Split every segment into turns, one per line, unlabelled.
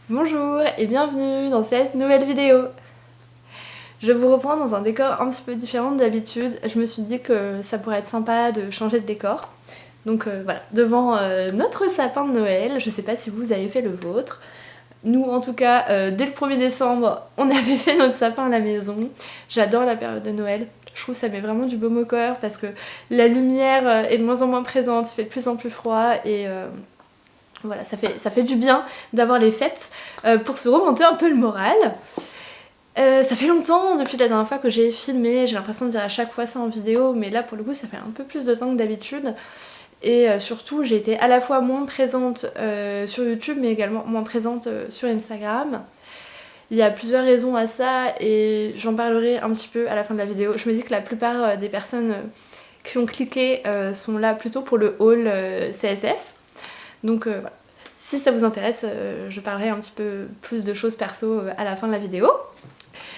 Bonjour et bienvenue dans cette nouvelle vidéo. Je vous reprends dans un décor un petit peu différent d'habitude. Je me suis dit que ça pourrait être sympa de changer de décor. Donc voilà, devant notre sapin de Noël, je sais pas si vous avez fait le vôtre. Nous en tout cas, dès le 1er décembre, on avait fait notre sapin à la maison. J'adore la période de Noël. Je trouve que ça met vraiment du baume au cœur parce que la lumière est de moins en moins présente, il fait de plus en plus froid et voilà, ça fait du bien d'avoir les fêtes pour se remonter un peu le moral. Ça fait longtemps depuis la dernière fois que j'ai filmé, j'ai l'impression de dire à chaque fois ça en vidéo, mais là pour le coup ça fait un peu plus de temps que d'habitude. Et surtout j'ai été à la fois moins présente sur YouTube mais également moins présente sur Instagram. Il y a plusieurs raisons à ça et j'en parlerai un petit peu à la fin de la vidéo. Je me dis que la plupart des personnes qui ont cliqué sont là plutôt pour le haul CSF. Donc voilà. Si ça vous intéresse, je parlerai un petit peu plus de choses perso à la fin de la vidéo.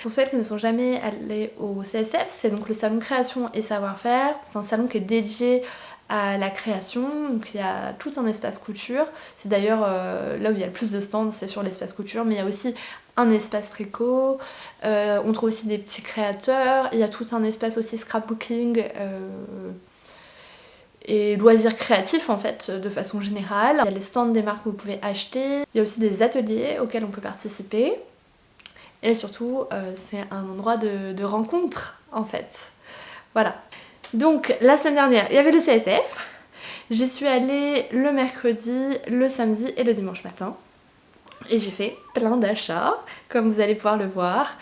Pour celles qui ne sont jamais allées au CSF, c'est donc le salon création et savoir-faire. C'est un salon qui est dédié à la création, donc il y a tout un espace couture. C'est d'ailleurs là où il y a le plus de stands, c'est sur l'espace couture, mais il y a aussi un espace tricot, on trouve aussi des petits créateurs, il y a tout un espace aussi scrapbooking et loisirs créatifs en fait de façon générale. Il y a les stands des marques que vous pouvez acheter, il y a aussi des ateliers auxquels on peut participer. Et surtout, c'est un endroit de rencontre en fait. Voilà. Donc la semaine dernière, il y avait le CSF. J'y suis allée le mercredi, le samedi et le dimanche matin. Et j'ai fait plein d'achats, comme vous allez pouvoir le voir.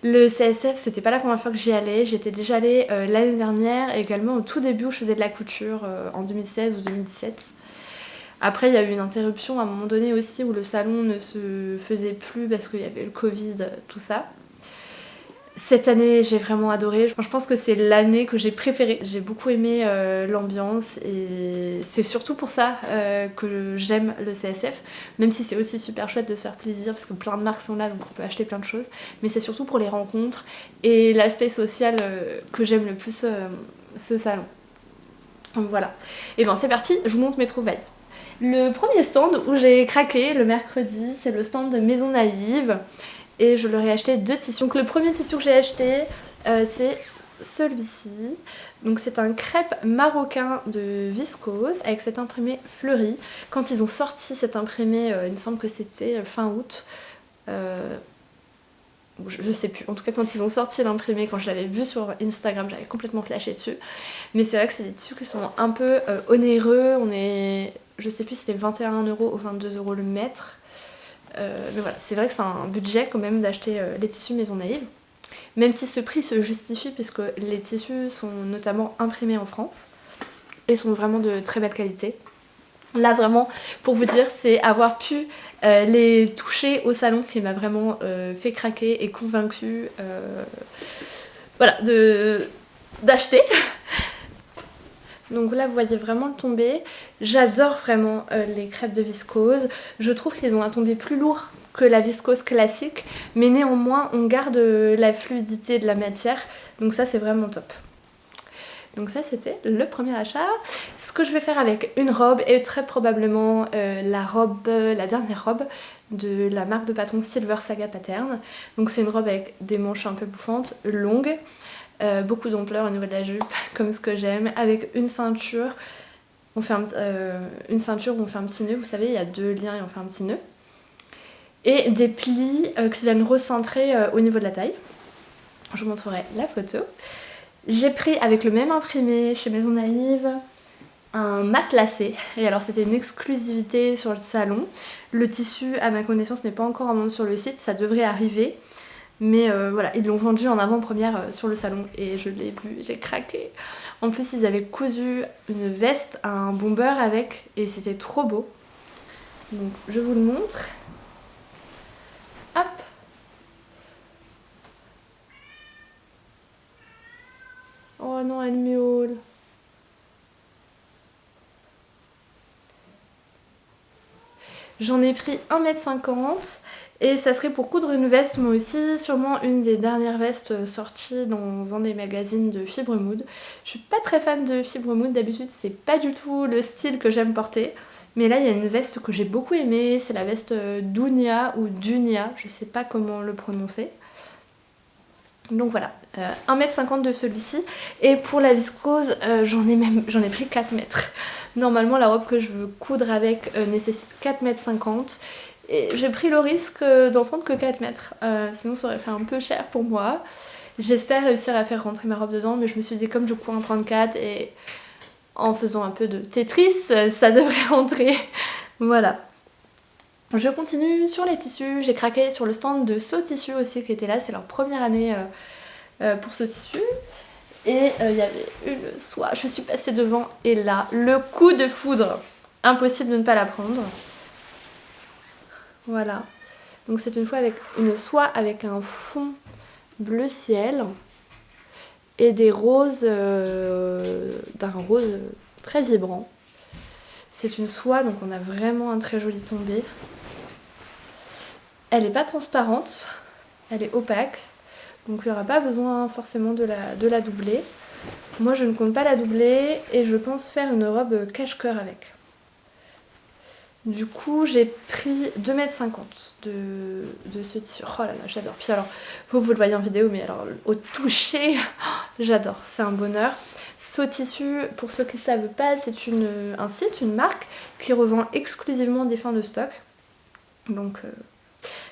Le CSF, c'était pas la première fois que j'y allais. J'étais déjà allée l'année dernière et également au tout début où je faisais de la couture en 2016 ou 2017. Après, il y a eu une interruption à un moment donné aussi où le salon ne se faisait plus parce qu'il y avait le Covid, tout ça. Cette année, j'ai vraiment adoré. Je pense que c'est l'année que j'ai préférée. J'ai beaucoup aimé l'ambiance et c'est surtout pour ça que j'aime le CSF. Même si c'est aussi super chouette de se faire plaisir parce que plein de marques sont là donc on peut acheter plein de choses. Mais c'est surtout pour les rencontres et l'aspect social que j'aime le plus ce salon. Donc voilà. Et ben c'est parti, je vous montre mes trouvailles. Le premier stand où j'ai craqué le mercredi, c'est le stand de Maison Naïve. Et je leur ai acheté 2 tissus. Donc le premier tissu que j'ai acheté, c'est celui-ci. Donc c'est un crêpe marocain de viscose avec cet imprimé fleuri. Quand ils ont sorti cet imprimé, il me semble que c'était fin août. Je sais plus, en tout cas quand ils ont sorti l'imprimé, quand je l'avais vu sur Instagram, j'avais complètement flashé dessus. Mais c'est vrai que c'est des tissus qui sont un peu onéreux. Je sais plus si c'était 21€ ou 22€ le mètre. Mais voilà, c'est vrai que c'est un budget quand même d'acheter les tissus Maison Naïve. Même si ce prix se justifie puisque les tissus sont notamment imprimés en France et sont vraiment de très belle qualité. Là vraiment, pour vous dire, c'est avoir pu les toucher au salon qui m'a vraiment fait craquer et convaincue voilà, d'acheter. Donc là vous voyez vraiment le tombé. J'adore vraiment les crêpes de viscose. Je trouve qu'ils ont un tombé plus lourd que la viscose classique, mais néanmoins on garde la fluidité de la matière, donc ça c'est vraiment top. Donc ça c'était le premier achat. Ce que je vais faire avec une robe est très probablement la dernière robe de la marque de patron Silver Saga Pattern. Donc c'est une robe avec des manches un peu bouffantes, longues, beaucoup d'ampleur au niveau de la jupe, comme ce que j'aime, avec une ceinture. On fait une ceinture où on fait un petit nœud, vous savez il y a 2 liens et on fait un petit nœud. Et des plis qui viennent recentrer au niveau de la taille. Je vous montrerai la photo. J'ai pris avec le même imprimé chez Maison Naïve un matelassé. Et alors c'était une exclusivité sur le salon. Le tissu à ma connaissance n'est pas encore en vente sur le site, ça devrait arriver. Mais voilà, ils l'ont vendu en avant-première sur le salon et je l'ai vu, j'ai craqué. En plus ils avaient cousu une veste, un bomber avec et c'était trop beau. Donc je vous le montre. Hop. Oh non, elle miaule. J'en ai pris 1,50 m et ça serait pour coudre une veste moi aussi, sûrement une des dernières vestes sorties dans un des magazines de Fibremood. Je suis pas très fan de Fibremood, d'habitude c'est pas du tout le style que j'aime porter, Mais là il y a une veste que j'ai beaucoup aimée, c'est la veste Dunia ou Dunia, je sais pas comment le prononcer. Donc voilà, 1,50 m de celui-ci. Et pour la viscose, j'en ai pris 4 mètres. Normalement la robe que je veux coudre avec nécessite 4,50 m. Et j'ai pris le risque d'en prendre que 4 mètres. Sinon ça aurait fait un peu cher pour moi. J'espère réussir à faire rentrer ma robe dedans, mais je me suis dit comme je couds en 34 et en faisant un peu de Tetris, ça devrait rentrer. Voilà. Je continue sur les tissus, j'ai craqué sur le stand de So Tissu aussi qui était là, c'est leur première année pour ce tissu. Et il y avait une soie, je suis passée devant et là, le coup de foudre. Impossible de ne pas la prendre. Voilà. Donc c'est une soie avec un fond bleu ciel et des roses, d'un rose très vibrant. C'est une soie, donc on a vraiment un très joli tombé. Elle n'est pas transparente, elle est opaque, donc il n'y aura pas besoin forcément de la doubler. Moi je ne compte pas la doubler et je pense faire une robe cache-cœur avec. Du coup j'ai pris 2,50 m de ce tissu. Oh là là, j'adore. Puis alors, vous le voyez en vidéo, mais alors au toucher, j'adore, c'est un bonheur. So Tissu, pour ceux qui ne savent pas, c'est un site, une marque qui revend exclusivement des fins de stock. Donc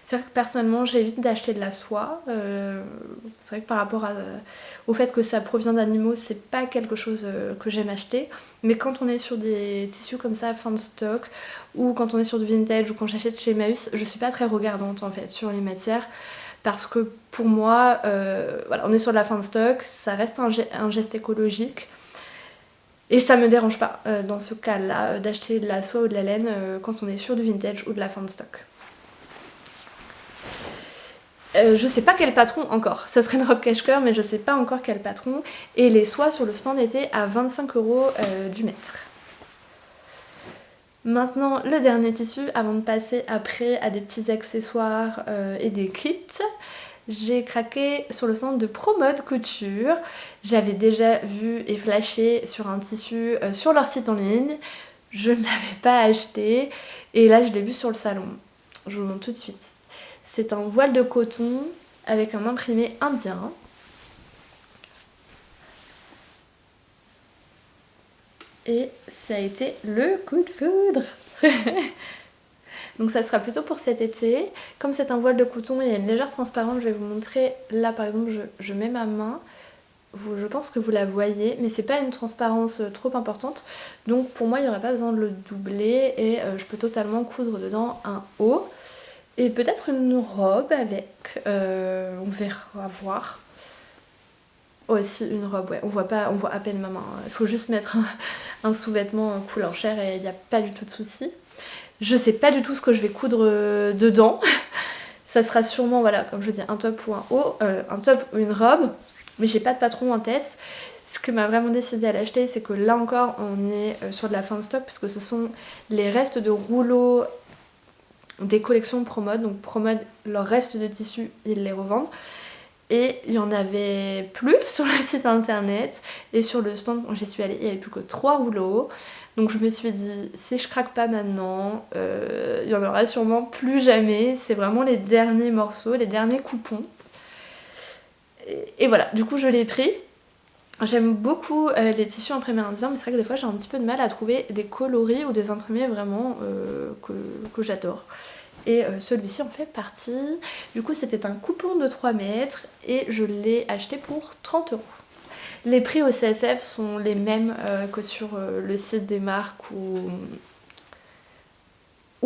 c'est vrai que personnellement j'évite d'acheter de la soie. C'est vrai que par rapport au fait que ça provient d'animaux, c'est pas quelque chose que j'aime acheter. Mais quand on est sur des tissus comme ça, fin de stock, ou quand on est sur du vintage, ou quand j'achète chez Emmaüs, je suis pas très regardante en fait sur les matières. Parce que pour moi, voilà, on est sur de la fin de stock, ça reste un geste écologique. Et ça me dérange pas dans ce cas-là d'acheter de la soie ou de la laine quand on est sur du vintage ou de la fin de stock. Je sais pas quel patron encore, ça serait une robe cache-cœur mais je sais pas encore quel patron. Et les soies sur le stand étaient à 25 € du mètre. Maintenant le dernier tissu avant de passer après à des petits accessoires et des kits. J'ai craqué sur le stand de Promode Couture. J'avais déjà vu et flashé sur un tissu sur leur site en ligne. Je ne l'avais pas acheté et là je l'ai vu sur le salon. Je vous le montre tout de suite. C'est un voile de coton avec un imprimé indien. Et ça a été le coup de foudre. Donc ça sera plutôt pour cet été. Comme c'est un voile de coton, il y a une légère transparence. Je vais vous montrer. Là par exemple, je mets ma main. Je pense que vous la voyez, mais c'est pas une transparence trop importante. Donc pour moi, il n'y aurait pas besoin de le doubler. Et je peux totalement coudre dedans un haut. Et peut-être une robe avec, on verra voir. Aussi une robe, ouais, on voit à peine ma main. Il faut juste mettre un sous-vêtement couleur chair et il n'y a pas du tout de souci. Je sais pas du tout ce que je vais coudre dedans. Ça sera sûrement, voilà, comme je dis, un top ou un haut, un top ou une robe. Mais j'ai pas de patron en tête. Ce que m'a vraiment décidé à l'acheter, c'est que là encore, on est sur de la fin de stock, puisque ce sont les restes de rouleaux des collections Promode. Donc Promode, leur reste de tissu, ils les revendent. Et il n'y en avait plus sur le site internet. Et sur le stand quand j'y suis allée, il n'y avait plus que 3 rouleaux. Donc je me suis dit, si je craque pas maintenant, il y en aura sûrement plus jamais. C'est vraiment les derniers morceaux, les derniers coupons. Et voilà, du coup je l'ai pris. J'aime beaucoup les tissus imprimés indiens, mais c'est vrai que des fois j'ai un petit peu de mal à trouver des coloris ou des imprimés vraiment que j'adore. Et celui-ci en fait partie. Du coup c'était un coupon de 3 mètres et je l'ai acheté pour 30 €. Les prix au CSF sont les mêmes que sur le site des marques ou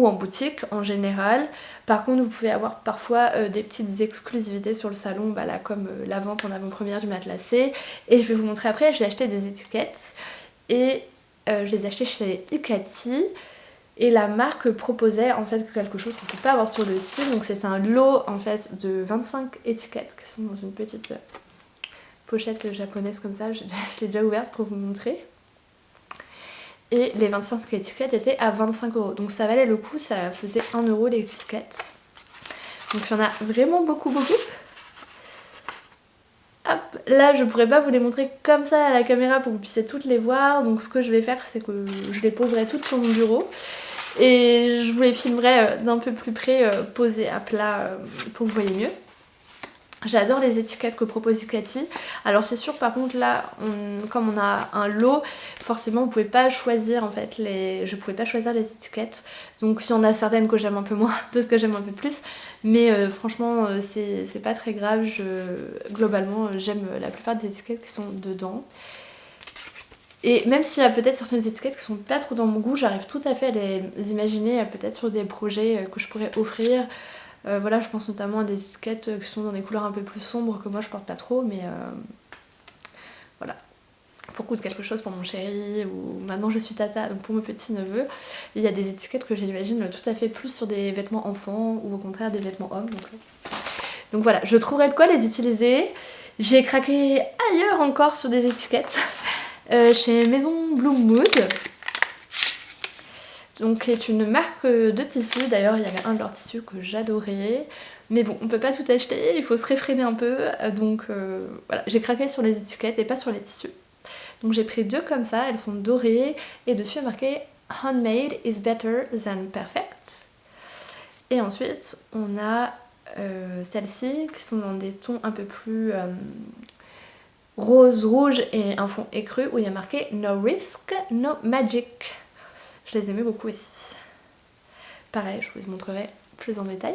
en boutique en général. Par contre vous pouvez avoir parfois des petites exclusivités sur le salon, bah là comme la vente en avant-première du matelassé. Et je vais vous montrer après, j'ai acheté des étiquettes et je les ai achetées chez Icati. Et la marque proposait en fait quelque chose qu'on ne peut pas avoir sur le site. Donc c'est un lot en fait de 25 étiquettes qui sont dans une petite pochette japonaise comme ça. Je l'ai déjà ouverte pour vous montrer. Et les 25 étiquettes étaient à 25 €. Donc ça valait le coup, ça faisait 1 € l'étiquette. Donc il y en a vraiment beaucoup. Hop, là je pourrais pas vous les montrer comme ça à la caméra pour que vous puissiez toutes les voir. Donc ce que je vais faire c'est que je les poserai toutes sur mon bureau. Et je vous les filmerai d'un peu plus près, posées à plat pour que vous voyez mieux. J'adore les étiquettes que propose Icati. Alors c'est sûr par contre là, comme on a un lot, forcément vous pouvez pas choisir en fait je pouvais pas choisir les étiquettes. Donc il y en a certaines que j'aime un peu moins, d'autres que j'aime un peu plus. Mais franchement c'est pas très grave, globalement j'aime la plupart des étiquettes qui sont dedans. Et même s'il y a peut-être certaines étiquettes qui sont pas trop dans mon goût, j'arrive tout à fait à les imaginer peut-être sur des projets que je pourrais offrir. Voilà, je pense notamment à des étiquettes qui sont dans des couleurs un peu plus sombres que moi je porte pas trop, mais voilà. Pour coudre quelque chose pour mon chéri, ou maintenant je suis tata, donc pour mes petits neveux, il y a des étiquettes que j'imagine tout à fait plus sur des vêtements enfants ou au contraire des vêtements hommes. Donc voilà, je trouverai de quoi les utiliser. J'ai craqué ailleurs encore sur des étiquettes chez Maison Bloom Mood. Donc qui est une marque de tissus, d'ailleurs il y avait un de leurs tissus que j'adorais. Mais bon, on peut pas tout acheter, il faut se réfréner un peu. Donc voilà, j'ai craqué sur les étiquettes et pas sur les tissus. Donc j'ai pris 2 comme ça, elles sont dorées. Et dessus il y a marqué Handmade is better than perfect. Et ensuite on a celles-ci qui sont dans des tons un peu plus rose, rouge et un fond écru où il y a marqué No risk, no magic. Je les aimais beaucoup aussi. Pareil, je vous les montrerai plus en détail.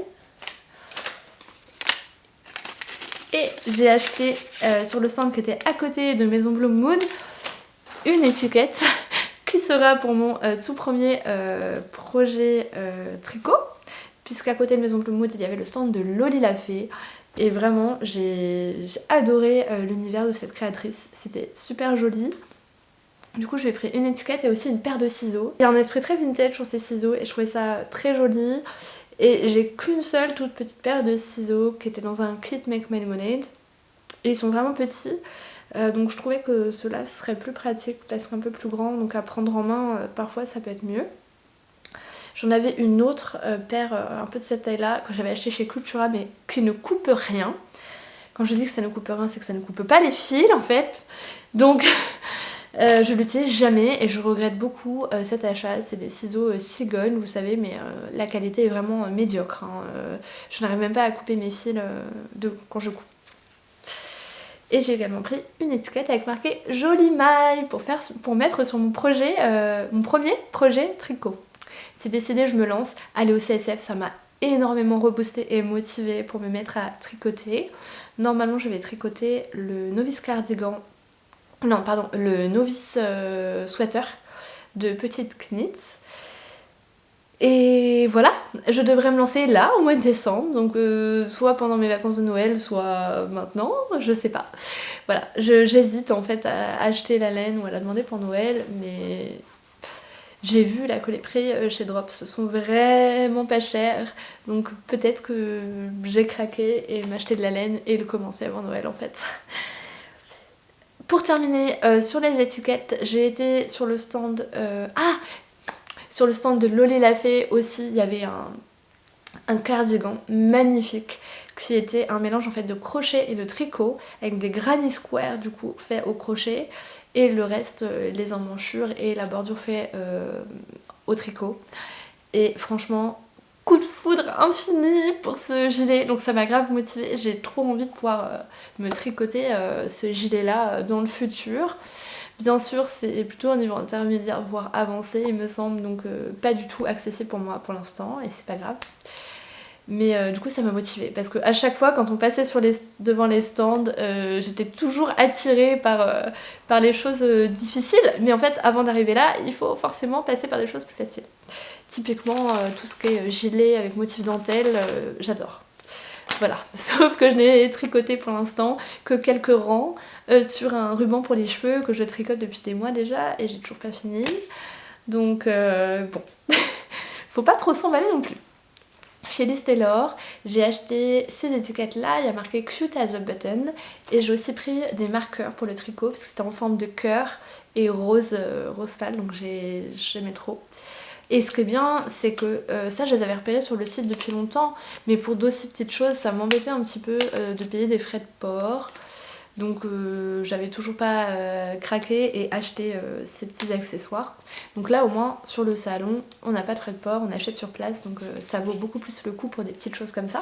Et j'ai acheté sur le stand qui était à côté de Maison Bloom Mood une étiquette qui sera pour mon tout premier projet tricot. Puisqu'à côté de Maison Bloom Mood il y avait le stand de Loli la Fée. Et vraiment j'ai adoré l'univers de cette créatrice. C'était super joli. Du coup je lui ai pris une étiquette et aussi une paire de ciseaux. Il y a un esprit très vintage sur ces ciseaux et je trouvais ça très joli. Et j'ai qu'une seule toute petite paire de ciseaux qui était dans un kit Make My Lemonade. Et ils sont vraiment petits. Donc je trouvais que ceux-là serait plus pratique parce qu'un peu plus grand. Donc à prendre en main parfois ça peut être mieux. J'en avais une autre paire un peu de cette taille-là que j'avais acheté chez Cultura mais qui ne coupe rien. Quand je dis que ça ne coupe rien, c'est que ça ne coupe pas les fils en fait. Donc... je l'utilise jamais et je regrette beaucoup cet achat. C'est des ciseaux Sigon, vous savez, mais la qualité est vraiment médiocre. Hein. Je n'arrive même pas à couper mes fils quand je coupe. Et j'ai également pris une étiquette avec marqué Jolie Maille pour mettre sur mon projet, mon premier projet tricot. C'est décidé, je me lance. Aller au CSF, ça m'a énormément reboosté et motivée pour me mettre à tricoter. Normalement, je vais tricoter le novice cardigan. Non, pardon, le novice sweater de Petite Knits. Et voilà, je devrais me lancer là au mois de décembre, donc soit pendant mes vacances de Noël, soit maintenant, je sais pas. Voilà, j'hésite en fait à acheter la laine ou à la demander pour Noël, mais j'ai vu là que les prix chez Drops sont vraiment pas chers, donc peut-être que j'ai craqué et m'acheter de la laine et le commencer avant Noël en fait. Pour terminer, sur les étiquettes, j'ai été sur le stand... sur le stand de Loli la Fée aussi, il y avait un cardigan magnifique qui était un mélange en fait de crochet et de tricot avec des granny squares du coup faits au crochet et le reste les emmanchures et la bordure fait au tricot. Et franchement... coup de foudre infini pour ce gilet, donc ça m'a grave motivée. J'ai trop envie de pouvoir me tricoter ce gilet là dans le futur. Bien sûr c'est plutôt un niveau intermédiaire voire avancé il me semble, donc pas du tout accessible pour moi pour l'instant et c'est pas grave. Mais du coup ça m'a motivée parce qu'à chaque fois quand on passait devant les stands j'étais toujours attirée par les choses difficiles, mais en fait avant d'arriver là il faut forcément passer par des choses plus faciles. Typiquement tout ce qui est gilet avec motif dentelle, j'adore. Voilà, sauf que je n'ai tricoté pour l'instant que quelques rangs sur un ruban pour les cheveux que je tricote depuis des mois déjà et j'ai toujours pas fini. Donc bon, faut pas trop s'emballer non plus. Chez Liz Taylor, j'ai acheté ces étiquettes là, il y a marqué Cute as a Button et j'ai aussi pris des marqueurs pour le tricot parce que c'était en forme de cœur et rose pâle, donc j'aimais trop. Et ce qui est bien, c'est que ça je les avais repérés sur le site depuis longtemps, mais pour d'aussi petites choses, ça m'embêtait un petit peu de payer des frais de port. Donc j'avais toujours pas craqué et acheté ces petits accessoires. Donc là au moins sur le salon on n'a pas de frais de port, on achète sur place, donc ça vaut beaucoup plus le coup pour des petites choses comme ça.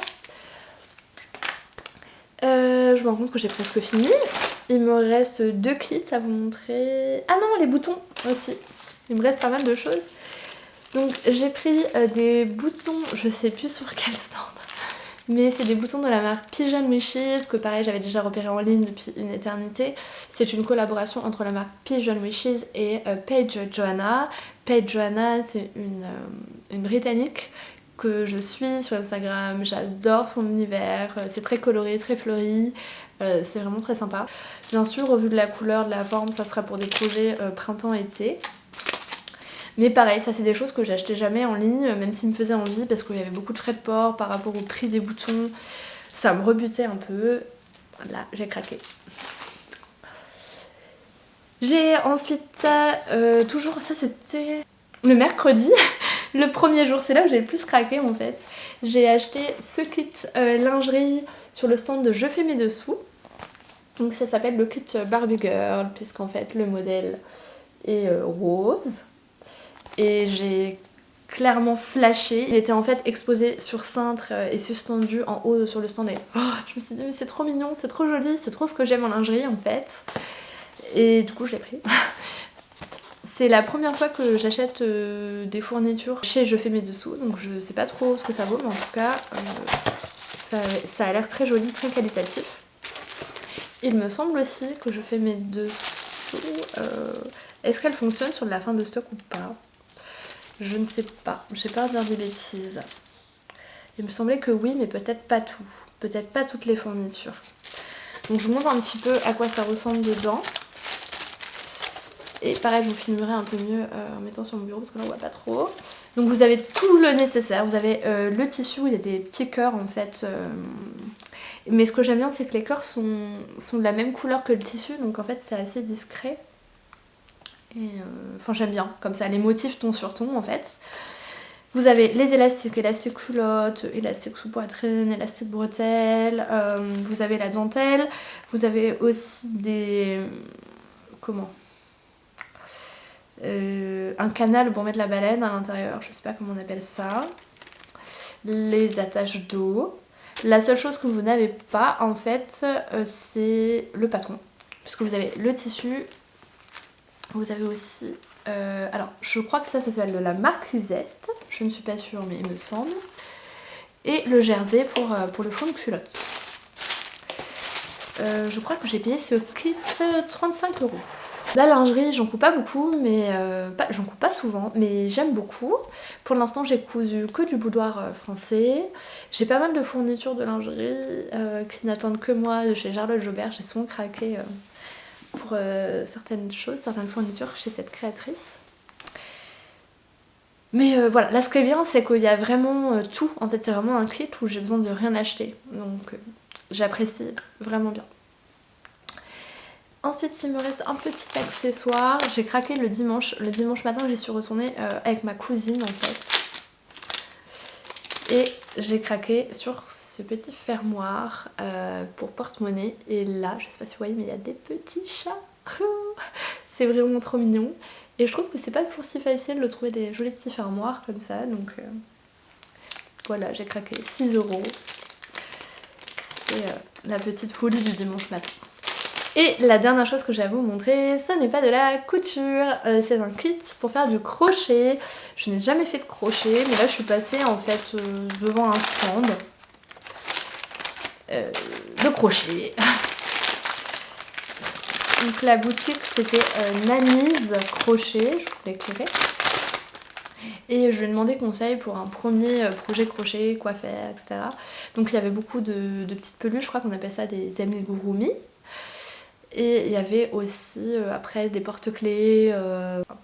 Je me rends compte que j'ai presque fini. Il me reste 2 clips à vous montrer. Ah non, les boutons aussi. Il me reste pas mal de choses. Donc j'ai pris des boutons, je sais plus sur quel stand, mais c'est des boutons de la marque Pigeon Wishes, que pareil j'avais déjà repéré en ligne depuis une éternité. C'est une collaboration entre la marque Pigeon Wishes et Paige Johanna. Paige Johanna, c'est une britannique que je suis sur Instagram, j'adore son univers, c'est très coloré, très fleuri, c'est vraiment très sympa. Bien sûr, au vu de la couleur, de la forme, ça sera pour des projets printemps-été. Mais pareil, ça c'est des choses que j'achetais jamais en ligne, même s'ils me faisaient envie, parce qu'il y avait beaucoup de frais de port par rapport au prix des boutons. Ça me rebutait un peu. Là, j'ai craqué. J'ai ensuite, toujours, ça c'était le mercredi, le premier jour, c'est là où j'ai le plus craqué en fait. J'ai acheté ce kit lingerie sur le stand de Je fais mes dessous. Donc ça s'appelle le kit Barbie Girl, puisqu'en fait le modèle est rose. Et j'ai clairement flashé. Il était en fait exposé sur cintre et suspendu en haut sur le stand. Et je me suis dit mais c'est trop mignon, c'est trop joli, c'est trop ce que j'aime en lingerie en fait. Et du coup je l'ai pris. C'est la première fois que j'achète des fournitures chez Je fais mes dessous, donc je sais pas trop ce que ça vaut, mais en tout cas ça a l'air très joli, très qualitatif. Il me semble aussi que Je fais mes dessous, est-ce qu'elle fonctionne sur de la fin de stock ou pas? Je ne sais pas, je vais pas dire des bêtises. Il me semblait que oui, mais peut-être pas tout. Peut-être pas toutes les fournitures. Donc je vous montre un petit peu à quoi ça ressemble dedans. Et pareil, je vous filmerai un peu mieux en mettant sur mon bureau parce que là on voit pas trop. Donc vous avez tout le nécessaire. Vous avez le tissu, il y a des petits cœurs en fait. Mais ce que j'aime bien, c'est que les cœurs sont de la même couleur que le tissu. Donc en fait c'est assez discret. Et enfin j'aime bien, comme ça les motifs ton sur ton en fait. Vous avez les élastiques, élastique culotte, élastique sous poitrine, élastique bretelle, vous avez la dentelle, vous avez aussi des... comment un canal pour mettre la baleine à l'intérieur, je sais pas comment on appelle ça. Les attaches d'eau. La seule chose que vous n'avez pas en fait c'est le patron, puisque vous avez le tissu. Vous avez aussi, alors je crois que ça s'appelle de la marquisette, je ne suis pas sûre mais il me semble. Et le jersey pour le fond de culotte. Je crois que j'ai payé ce kit 35 €. La lingerie, j'en coupe pas beaucoup, mais j'en coupe pas souvent, mais j'aime beaucoup. Pour l'instant, j'ai cousu que du boudoir français. J'ai pas mal de fournitures de lingerie qui n'attendent que moi de chez Charlotte Jobert. J'ai souvent craqué pour certaines choses, certaines fournitures chez cette créatrice. Mais voilà, là ce qui est bien c'est qu'il y a vraiment tout, en fait c'est vraiment un kit où j'ai besoin de rien acheter, donc j'apprécie vraiment bien. Ensuite il me reste un petit accessoire, j'ai craqué le dimanche matin j'y suis retournée avec ma cousine en fait. Et j'ai craqué sur ce petit fermoir pour porte-monnaie. Et là, je sais pas si vous voyez, mais il y a des petits chats. C'est vraiment trop mignon. Et je trouve que c'est pas toujours si facile de trouver des jolis petits fermoirs comme ça. Donc voilà, j'ai craqué 6 €. C'est la petite folie du dimanche matin. Et la dernière chose que j'ai à vous montrer, ce n'est pas de la couture, c'est un kit pour faire du crochet. Je n'ai jamais fait de crochet, mais là je suis passée en fait devant un stand de crochet. Donc la boutique c'était Nanny's Crochet, je vous l'écrirai. Et je lui ai demandé conseil pour un premier projet crochet, quoi faire, etc. Donc il y avait beaucoup de petites peluches, je crois qu'on appelle ça des amigurumi. Et il y avait aussi après des porte-clés,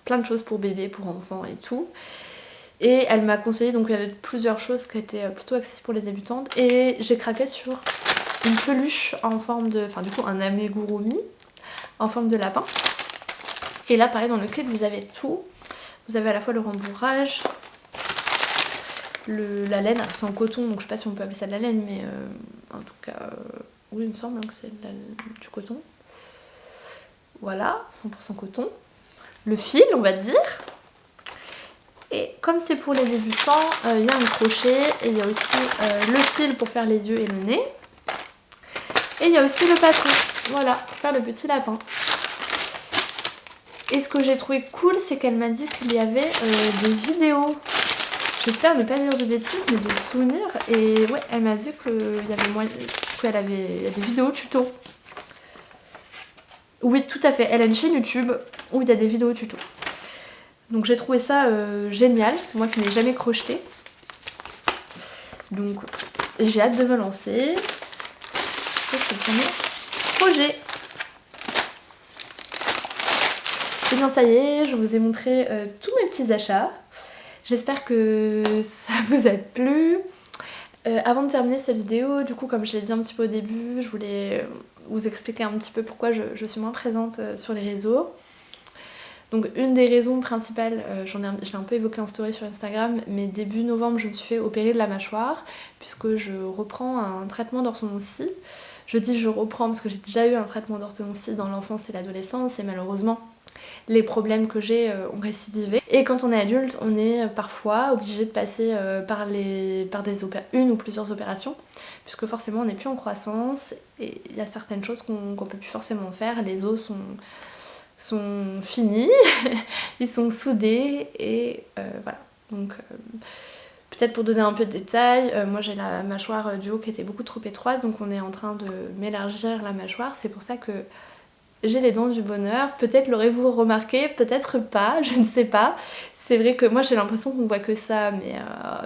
plein de choses pour bébé, pour enfants et tout. Et elle m'a conseillé, donc il y avait plusieurs choses qui étaient plutôt accessibles pour les débutantes. Et j'ai craqué sur une peluche en forme de... enfin du coup un amigurumi en forme de lapin. Et là pareil dans le kit vous avez tout. Vous avez à la fois le rembourrage, la laine, c'est en coton donc je sais pas si on peut appeler ça de la laine mais en tout cas Oui, il me semble que c'est du coton. Voilà, 100% coton. Le fil, on va dire. Et comme c'est pour les débutants, il y a un crochet et il y a aussi le fil pour faire les yeux et le nez. Et il y a aussi le patron, voilà, pour faire le petit lapin. Et ce que j'ai trouvé cool, c'est qu'elle m'a dit qu'il y avait des vidéos. J'espère ne pas dire de bêtises, mais de souvenirs. Et ouais, elle m'a dit qu'il y avait moyen, qu'elle avait des vidéos tuto. Oui, tout à fait. Elle a une chaîne YouTube où il y a des vidéos tuto. Donc j'ai trouvé ça génial, moi qui n'ai jamais crocheté. Donc j'ai hâte de me lancer. C'est le premier projet. Et bien ça y est, je vous ai montré tous mes petits achats. J'espère que ça vous a plu. Avant de terminer cette vidéo, du coup comme je l'ai dit un petit peu au début, je voulais vous expliquer un petit peu pourquoi je suis moins présente sur les réseaux. Donc une des raisons principales, je l'ai un peu évoqué en story sur Instagram, mais début novembre je me suis fait opérer de la mâchoire puisque je reprends un traitement d'orthodontie. Je dis je reprends parce que j'ai déjà eu un traitement d'orthodontie dans l'enfance et l'adolescence et malheureusement les problèmes que j'ai ont récidivé. Et quand on est adulte, on est parfois obligé de passer par une ou plusieurs opérations puisque forcément on n'est plus en croissance et il y a certaines choses qu'on peut plus forcément faire. Les os sont finis, ils sont soudés et voilà. Donc peut-être pour donner un peu de détails, moi j'ai la mâchoire du haut qui était beaucoup trop étroite, donc on est en train de m'élargir la mâchoire, c'est pour ça que j'ai les dents du bonheur. Peut-être l'aurez-vous remarqué, peut-être pas, je ne sais pas. C'est vrai que moi j'ai l'impression qu'on voit que ça, mais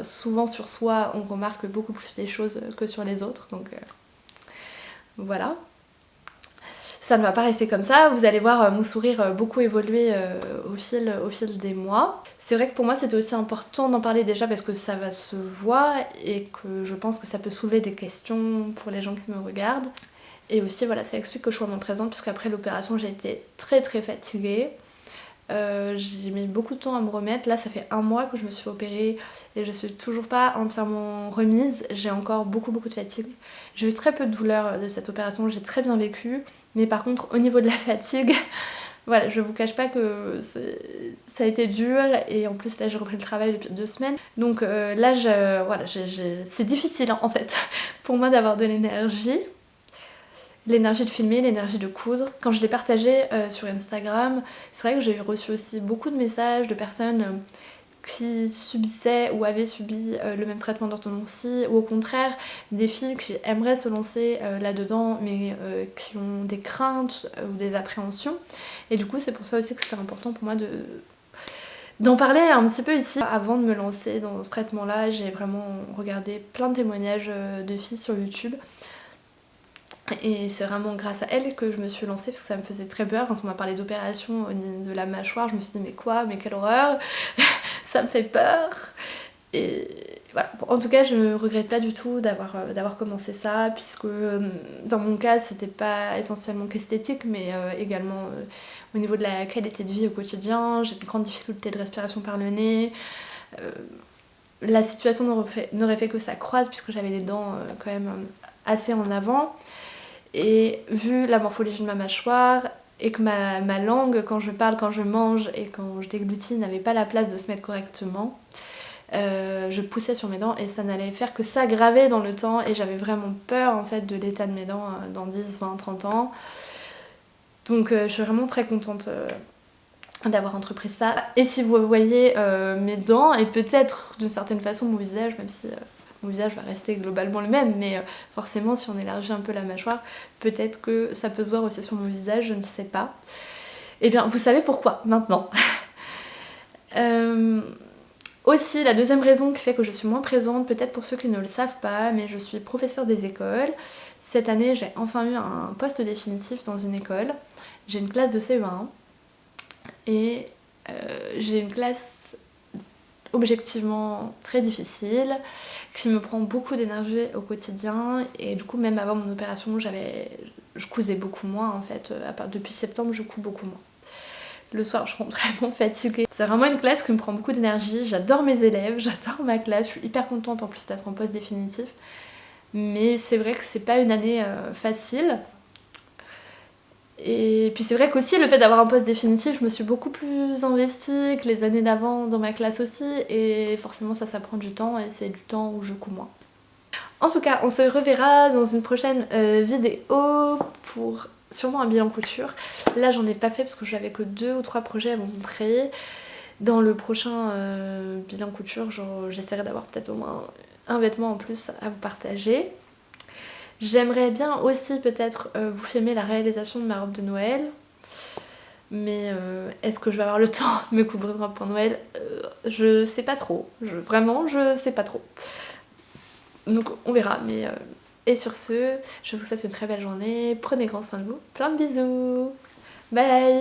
souvent sur soi on remarque beaucoup plus les choses que sur les autres, donc voilà. Ça ne va pas rester comme ça, vous allez voir mon sourire beaucoup évoluer au fil des mois. C'est vrai que pour moi c'était aussi important d'en parler déjà parce que ça va se voir et que je pense que ça peut soulever des questions pour les gens qui me regardent. Et aussi voilà, ça explique que je sois moins présente puisqu'après l'opération j'ai été très fatiguée. J'ai mis beaucoup de temps à me remettre. Là ça fait 1 mois que je me suis opérée et je suis toujours pas entièrement remise. J'ai encore beaucoup de fatigue. J'ai eu très peu de douleur de cette opération, j'ai très bien vécu. Mais par contre au niveau de la fatigue, voilà, je vous cache pas que ça a été dur et en plus là j'ai repris le travail depuis 2 semaines. Donc là voilà, c'est difficile en fait pour moi d'avoir de l'énergie. L'énergie de filmer, l'énergie de coudre. Quand je l'ai partagé sur Instagram, c'est vrai que j'ai reçu aussi beaucoup de messages de personnes qui subissaient ou avaient subi le même traitement d'orthodontie ou au contraire des filles qui aimeraient se lancer là-dedans mais qui ont des craintes ou des appréhensions. Et du coup c'est pour ça aussi que c'était important pour moi d'en parler un petit peu ici. Avant de me lancer dans ce traitement-là, j'ai vraiment regardé plein de témoignages de filles sur YouTube. Et c'est vraiment grâce à elle que je me suis lancée parce que ça me faisait très peur. Quand on m'a parlé d'opération de la mâchoire, je me suis dit mais quoi, mais quelle horreur, ça me fait peur. Et voilà, en tout cas je ne regrette pas du tout d'avoir commencé ça puisque dans mon cas c'était pas essentiellement qu'esthétique mais également au niveau de la qualité de vie au quotidien. J'ai une grande difficulté de respiration par le nez. La situation n'aurait fait que ça croître puisque j'avais les dents quand même assez en avant. Et vu la morphologie de ma mâchoire et que ma langue quand je parle, quand je mange et quand je déglutis n'avait pas la place de se mettre correctement, je poussais sur mes dents et ça n'allait faire que s'aggraver dans le temps et j'avais vraiment peur en fait de l'état de mes dents dans 10, 20, 30 ans. Donc je suis vraiment très contente d'avoir entrepris ça. Et si vous voyez mes dents et peut-être d'une certaine façon mon visage, même si mon visage va rester globalement le même, mais forcément si on élargit un peu la mâchoire, peut-être que ça peut se voir aussi sur mon visage, je ne sais pas. Et bien vous savez pourquoi maintenant. Aussi la deuxième raison qui fait que je suis moins présente, peut-être pour ceux qui ne le savent pas, mais je suis professeure des écoles. Cette année j'ai enfin eu un poste définitif dans une école. J'ai une classe de CE1 et j'ai une classe objectivement très difficile qui me prend beaucoup d'énergie au quotidien et du coup même avant mon opération je cousais beaucoup moins en fait. Depuis septembre je couds beaucoup moins. Le soir je rentre vraiment fatiguée. C'est vraiment une classe qui me prend beaucoup d'énergie, j'adore mes élèves, j'adore ma classe, je suis hyper contente en plus d'être en poste définitif. Mais c'est vrai que c'est pas une année facile. Et puis c'est vrai qu'aussi le fait d'avoir un poste définitif, je me suis beaucoup plus investie que les années d'avant dans ma classe aussi, et forcément ça prend du temps, et c'est du temps où je cours moins. En tout cas, on se reverra dans une prochaine vidéo pour sûrement un bilan couture. Là j'en ai pas fait parce que j'avais que 2 ou 3 projets à vous montrer. Dans le prochain bilan couture, j'essaierai d'avoir peut-être au moins un vêtement en plus à vous partager. J'aimerais bien aussi peut-être vous filmer la réalisation de ma robe de Noël. Mais est-ce que je vais avoir le temps de me coudre une robe pour Noël? Je sais pas trop. Vraiment, je sais pas trop. Donc on verra. Mais et sur ce, je vous souhaite une très belle journée. Prenez grand soin de vous. Plein de bisous. Bye.